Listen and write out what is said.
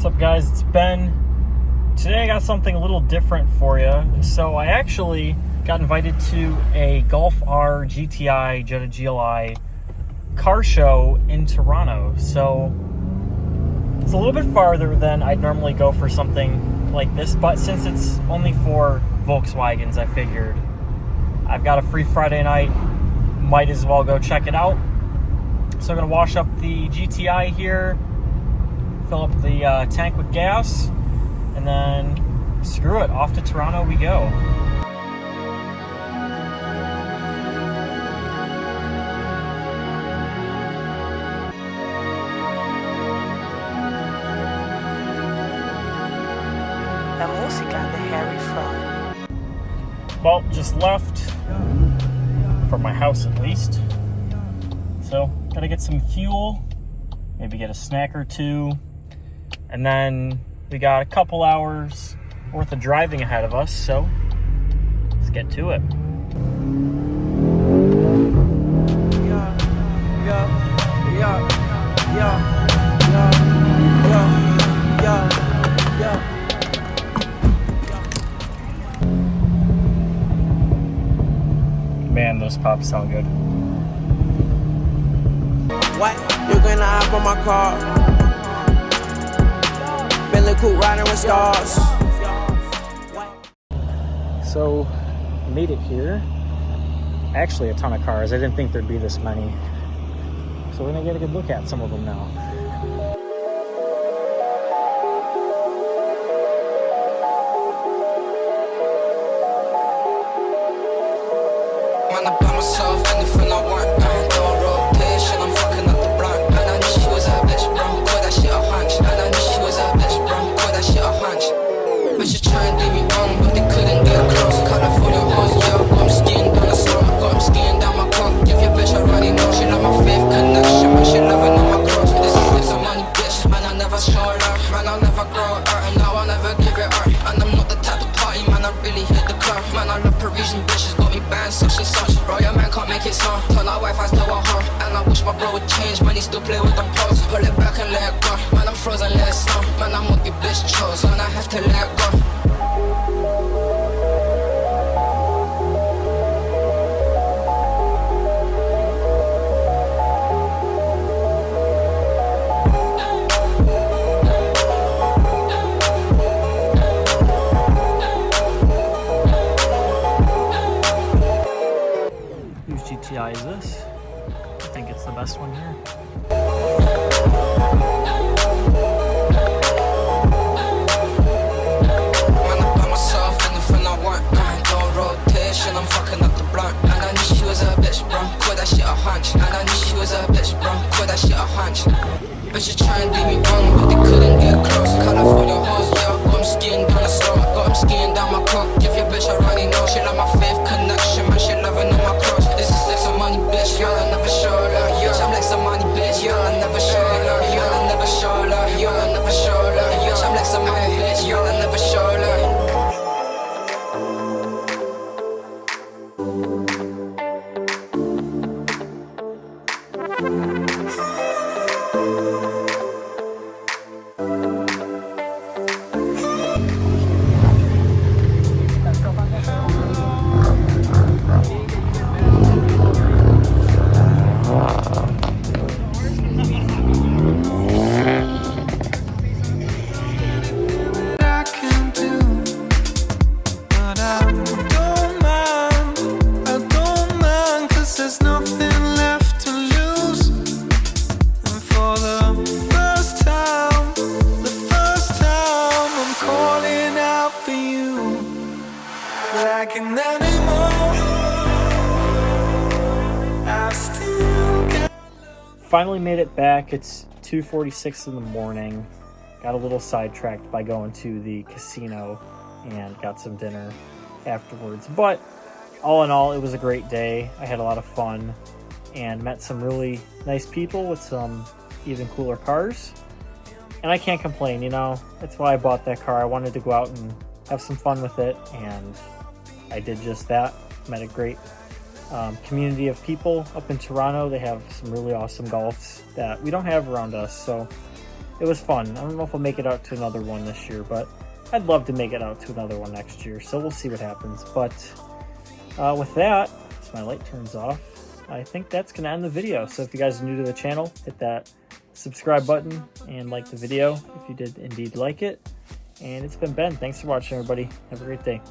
What's up, guys? It's Ben. Today I got something a little different for you. So I actually got invited to a Golf GTI Jetta GLI car show in Toronto. So it's a little bit farther than I'd normally go for something like this, but since it's only for Volkswagens, I figured I've got a free Friday night, might as well go check it out. So I'm gonna wash up the GTI here, fill up the tank with gas, and then screw it, off to Toronto we go. La música de Harry Fraud. Well, just left, from my house at least. So, gotta get some fuel, maybe get a snack or two, and then we got a couple hours worth of driving ahead of us, so let's get to it. Man, those pops sound good. What? You gonna hop on my car? Bentley coupe riding with stars. So, made it here. Actually, a ton of cars. I didn't think there'd be this many. So we're gonna get a good look at some of them now. Man, I buy myself anything I want. I ain't doing rotation, I'm fucking up the blunt. And I knew she was a bitch, bro. Call that shit a hunch. And I knew she was a bitch, bro. Call that shit a hunch. But she try and do me wrong, but they couldn't get close. California hoes, yeah, got 'em skiing down the slope. Got 'em skiing down my cock. Give your bitch a runny nose. She love my fifth connection, man, she loving on my cross. This is some money, bitch. Man, I never show love. Man, I'll never grow up. And now I'll never give it up. And I'm not the type to party, man, I really hit the club. Man, I love Parisian bitches, got me banned, such and such. Bro, your man can't make it sound. Turn our Wi-Fi still a hoe. And I wish my bro would change, man, he still play with them pros. Pull it back and let it go. Man, I'm frozen, let it snow. Man, I'm what your bitch chose, and I have to let it go. Whose GTI is this? I think it's the best one here. Man, I buy myself anything I want. I ain't doing rotation, I'm fucking up the blunt. And I knew she was a bitch, bro. Call that shit a hunch. And I knew she was a bitch, bro. Call that shit a hunch. But she try and do me wrong, but they couldn't get close. California hoes, yeah, got 'em skiing down the slope. Got 'em skiing down my cock. Give your bitch a runny nose. She love my fifth connection, man, she loving on my cross. This is like some money, bitch, yeah, I never show love. Yeah, I'm like some money, bitch, yeah, I never show love. Yeah, I never show love. Yeah, I never show love. Yeah, I'm like some money, bitch, yeah, I never show love. I can do, but I don't mind, 'cause there's nothing left to lose. And for the first time, I'm calling out for you, like an animal. I still got. Finally made it back. It's 2:46 in the morning. Got a little sidetracked by going to the casino and got some dinner afterwards. But all in all, it was a great day. I had a lot of fun and met some really nice people with some even cooler cars. And I can't complain, you know. That's why I bought that car. I wanted to go out and have some fun with it, and I did just that. Met a great community of people up in Toronto. They have some really awesome golfs that we don't have around us, so it was fun. I don't know if I'll make it out to another one this year, but I'd love to make it out to another one next year. So we'll see what happens. But with that, as my light turns off, I think that's going to end the video. So if you guys are new to the channel, hit that subscribe button and like the video if you did indeed like it. And it's been Ben. Thanks for watching, everybody. Have a great day.